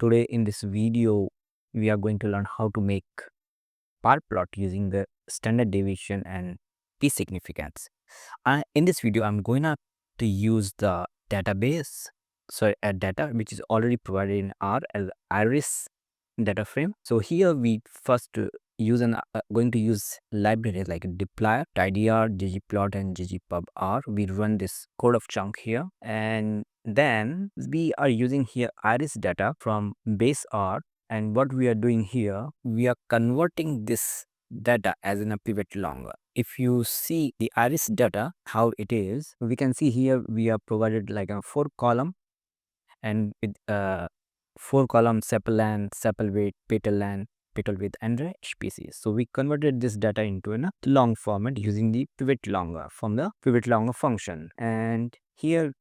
Today in this video, we are going to learn how to make Barplot using the standard deviation and p significance. In this video, I'm going to use the database, a data which is already provided in R as iris data frame. So here we first going to use libraries like dplyr, tidyr, ggplot, and ggpubr. We run this code of chunk here, and then we are using here iris data from base R. And what we are doing here, we are converting this data as in a pivot longer. If you see the iris data, how it is, we can see here we are provided like a 4-column and with 4-column sepal length, sepal weight, petal length, petal width, and the species. So we converted this data into a long format using the pivot longer from the pivot longer function. And here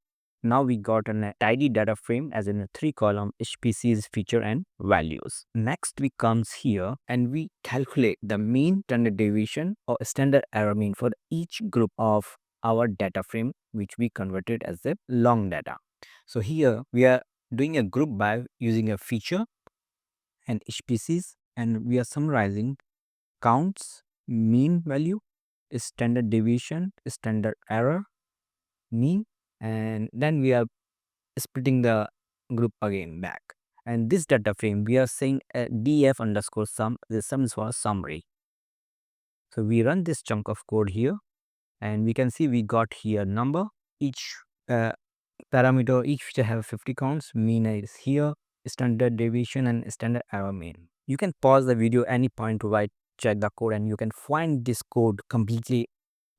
now we got a tidy data frame as in a 3-column species, feature, and values. Next we comes here and we calculate the mean, standard deviation, or standard error mean for each group of our data frame which we converted as the long data. So here we are doing a group by using a feature and species, and we are summarizing counts, mean value, standard deviation, standard error, mean, and then we are splitting the group again back. And this data frame we are saying df underscore sum. The sum is for summary. So we run this chunk of code here, and we can see we got here number. Each parameter, each feature have 50 counts. Mean is here, standard deviation, and standard error mean. You can pause the video any point to check the code, and you can find this code completely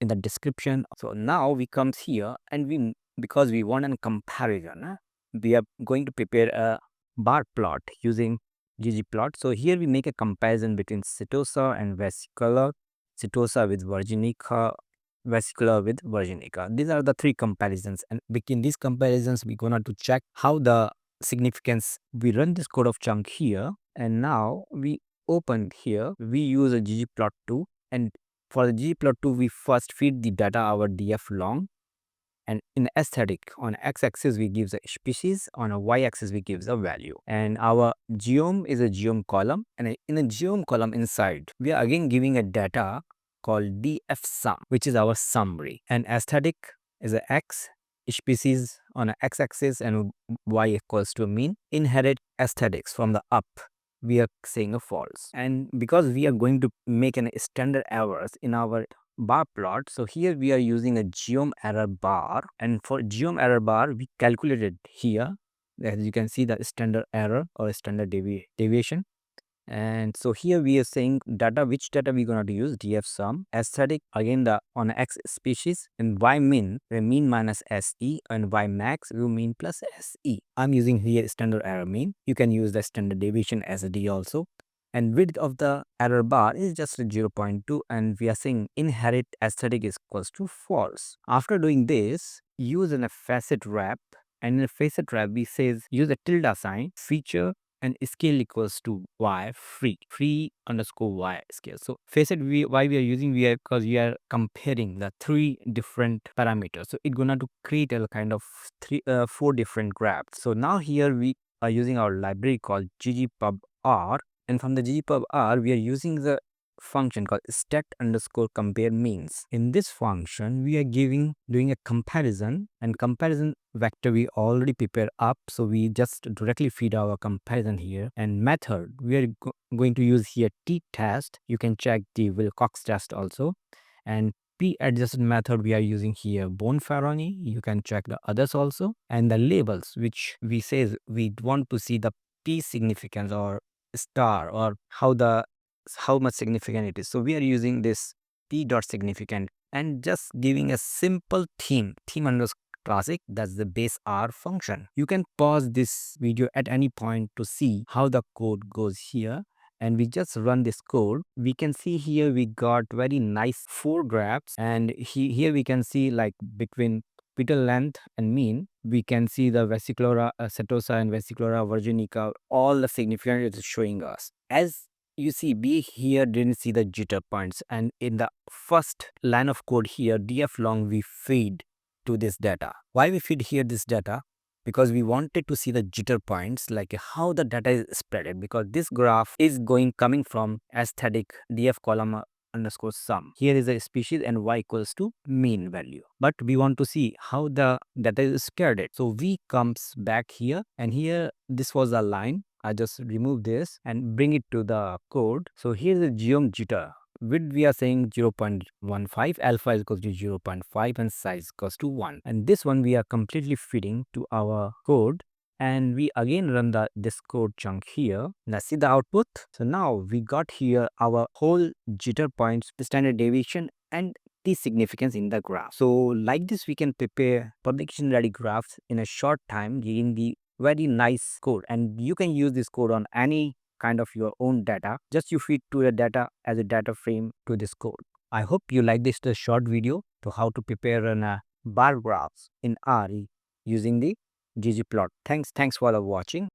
in the description. So now we comes here, and because we want a comparison, we are going to prepare a bar plot using ggplot. So here we make a comparison between setosa and vesicular, setosa with virginica, vesicular with virginica. These are the 3 comparisons, and between these comparisons we're gonna to check how the significance. We run this code of chunk here, and now we open here, we use a ggplot2, and for the ggplot2 we first feed the data our df long, and in aesthetic on x-axis we give the species, on a y-axis we give the value, and our geome is a geome column, and in a geome column inside we are again giving a data called df sum, which is our summary, and aesthetic is a x, species on a x-axis, and y equals to mean. Inherit aesthetics from the up, we are saying a false. And because we are going to make an standard errors in our bar plot, so here we are using a geome error bar, and for geome error bar we calculated here, as you can see, the standard error or standard deviation. And so here we are saying data, which data we're going to use, df sum, aesthetic again the on x species, and y min, the mean minus se, and y max, we mean plus se. I'm using here standard error mean. You can use the standard deviation as a d also. And width of the error bar is just 0.2, and we are saying inherit aesthetic is equals to false. After doing this, use a facet wrap, and in a facet wrap we says use a tilde sign, feature, and scale equals to y, free underscore y scale. So facet why we are using because we are comparing the 3 different parameters, so it's gonna to create a kind of 4 different graphs. So now here we are using our library called ggpubr, and from the ggpubr we are using the function called stat underscore compare means. In this function we are doing a comparison, and comparison vector we already prepare up, so we just directly feed our comparison here. And method we are going to use here t-test. You can check the Wilcox test also, and p-adjusted method we are using here Bonferroni. You can check the others also. And the labels, which we says we want to see the p significance or star, or how much significant it is. So we are using this p dot significant, and just giving a simple theme underscore classic, that's the base R function. You can pause this video at any point to see how the code goes here, and we just run this code. We can see here we got very nice 4 graphs, and here we can see like between petal length and mean, we can see the vesicular, setosa, and vesicular virginica, all the significance it is showing us. As you see, we here didn't see the jitter points, and in the first line of code here df long we feed to this data. Why we feed here this data? because we wanted to see the jitter points, like how the data is spreaded, because this graph is coming from aesthetic df column underscore sum. Here is a species and y equals to mean value, but we want to see how the data is spreaded. So we comes back here, and here this was a line. I just remove this and bring it to the code. So here is the geom jitter. Width we are saying 0.15, alpha is equals to 0.5, and size equals to 1. And this one we are completely fitting to our code. And we again run this code chunk here. Now see the output. So now we got here our whole jitter points, the standard deviation, and the significance in the graph. So like this, we can prepare publication ready graphs in a short time using the very nice code. And you can use this code on any kind of your own data. Just you feed to the data as a data frame to this code. I hope you like this the short video to how to prepare an bar graphs in R using the ggplot. Thanks for the watching.